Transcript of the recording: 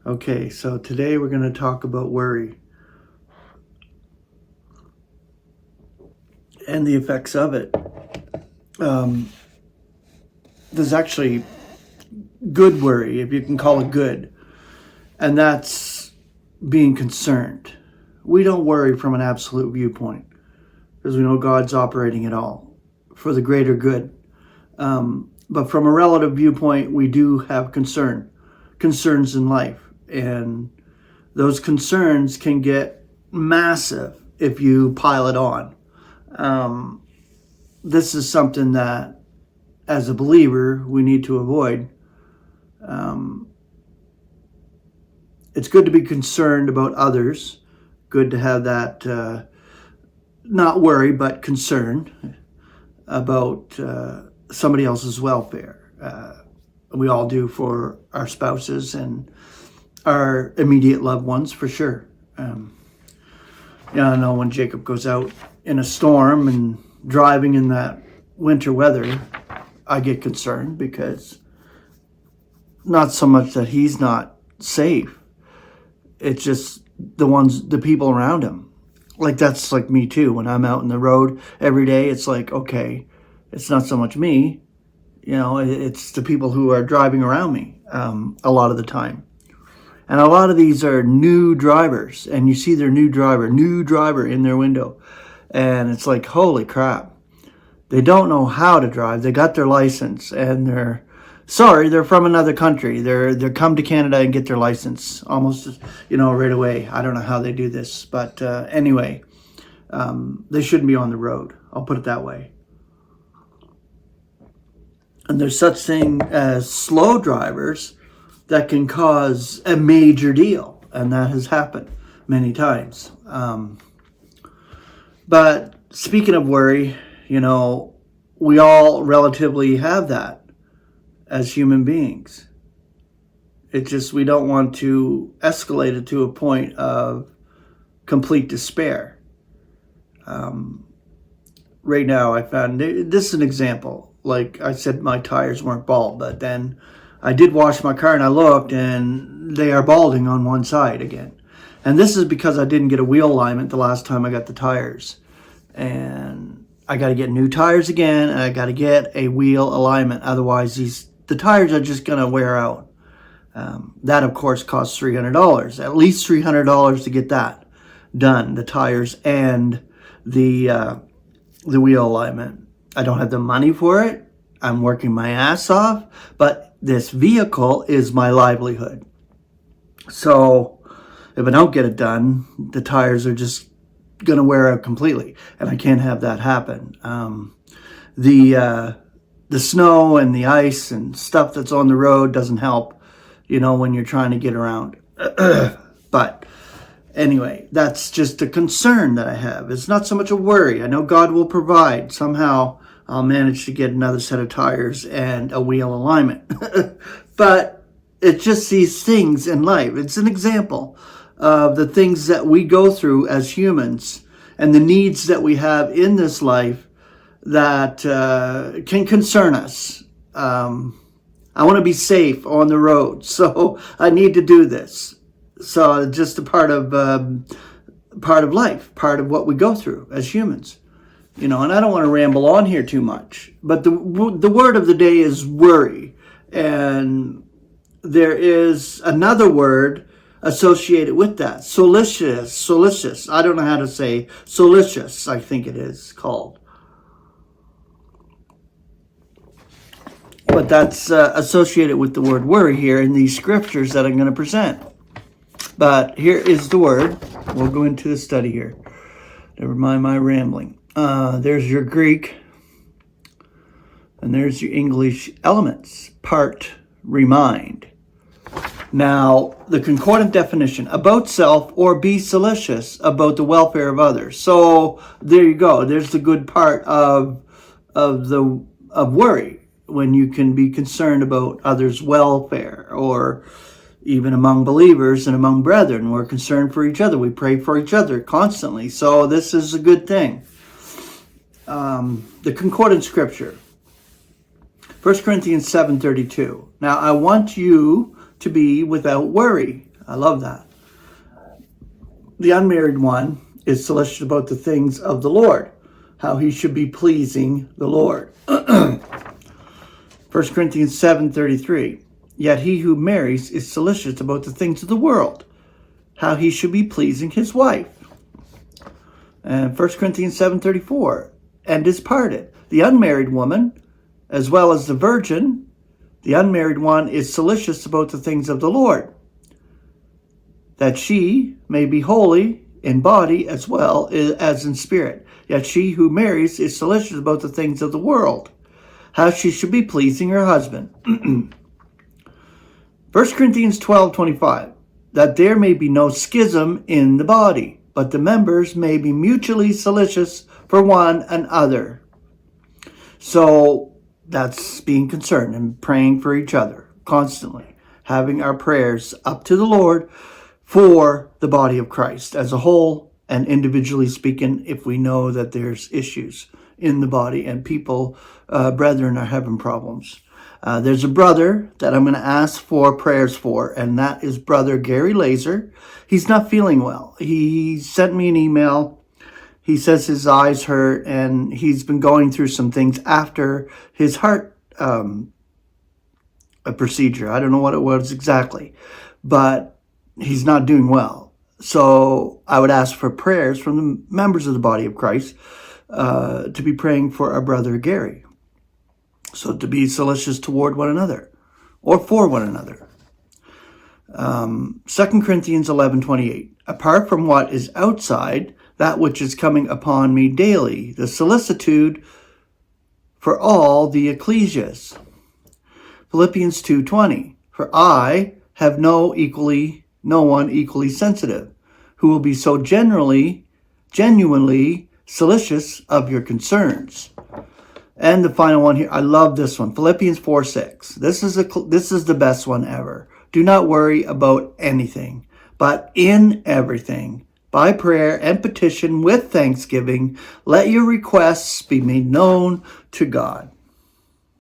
Okay, so today we're going to talk about worry and the effects of it. Um, there's actually good worry, if you can call it good, and that's being concerned. We don't worry from an absolute viewpoint because we know God's operating it all for the greater good. But from a relative viewpoint, we do have concerns in life, and those concerns can get massive if you pile it on. This is something that, as a believer, we need to avoid. It's good to be concerned about others. Good to have that, not worry, but concern about somebody else's welfare. We all do for our spouses and our immediate loved ones, for sure. I know when Jacob goes out in a storm and driving in that winter weather, I get concerned because not so much that he's not safe. It's just the people around him. Like, that's like me too. When I'm out in the road every day, it's like, okay, it's not so much me, it's the people who are driving around me a lot of the time. And a lot of these are new drivers, and you see their new driver in their window. And it's like, holy crap. They don't know how to drive. They got their license, and they're from another country. They're come to Canada and get their license almost, right away. I don't know how they do this, but anyway, they shouldn't be on the road. I'll put it that way. And there's such thing as slow drivers that can cause a major deal, and that has happened many times. But speaking of worry, we all relatively have that as human beings. It's just we don't want to escalate it to a point of complete despair. Right now, I found this is an example. Like I said, my tires weren't bald, but then I did wash my car and I looked and they are balding on one side again. And this is because I didn't get a wheel alignment the last time I got the tires. And I got to get new tires again, and I got to get a wheel alignment. Otherwise, the tires are just going to wear out. That, of course, costs $300. At least $300 to get that done, the tires and the wheel alignment. I don't have the money for it. I'm working my ass off, but this vehicle is my livelihood. So if I don't get it done, the tires are just going to wear out completely, and I can't have that happen. The snow and the ice and stuff that's on the road doesn't help, when you're trying to get around. But anyway, that's just a concern that I have. It's not so much a worry. I know God will provide. Somehow I'll manage to get another set of tires and a wheel alignment. But it's just these things in life. It's an example of the things that we go through as humans and the needs that we have in this life that can concern us. I want to be safe on the road, so I need to do this. So just a part of life, part of what we go through as humans. And I don't want to ramble on here too much, but the word of the day is worry. And there is another word associated with that. Solicitous. I don't know how to say solicitous, I think it is called. But that's associated with the word worry here in these scriptures that I'm going to present. But here is the word. We'll go into the study here. Never mind my rambling. There's your Greek. And there's your English elements. Part, remind. Now, the concordant definition, about self or be solicitous about the welfare of others. So there you go. There's the good part of worry, when you can be concerned about others' welfare, or even among believers and among brethren. We're concerned for each other. We pray for each other constantly. So this is a good thing. The concordant scripture, 1 Corinthians 7:32. Now, I want you to be without worry. I love that. The unmarried one is solicitous about the things of the Lord, how he should be pleasing the Lord. 1 Corinthians 7:33. Yet he who marries is solicitous about the things of the world, how he should be pleasing his wife. And 1 Corinthians 7:34. And is parted. The unmarried woman, as well as the virgin, the unmarried one is solicitous about the things of the Lord, that she may be holy in body as well as in spirit. Yet she who marries is solicitous about the things of the world, how she should be pleasing her husband. 1 Corinthians 12:25, that there may be no schism in the body, but the members may be mutually solicitous for one another. So that's being concerned and praying for each other constantly, having our prayers up to the Lord for the body of Christ as a whole, and individually speaking, if we know that there's issues in the body and people, brethren, are having problems. There's a brother that I'm going to ask for prayers for, and that is Brother Gary Laser. He's not feeling well. He sent me an email. He says his eyes hurt, and he's been going through some things after his heart a procedure. I don't know what it was exactly, but he's not doing well. So I would ask for prayers from the members of the body of Christ to be praying for our brother Gary. So to be solicitous toward one another or for one another. 2 Corinthians 11:28. Apart from what is outside, that which is coming upon me daily, the solicitude for all the ecclesias. Philippians 2:20. For I have no one equally sensitive, who will be so genuinely solicitous of your concerns. And the final one here, I love this one, Philippians 4:6. This is the best one ever. Do not worry about anything, but in everything, by prayer and petition with thanksgiving, let your requests be made known to God.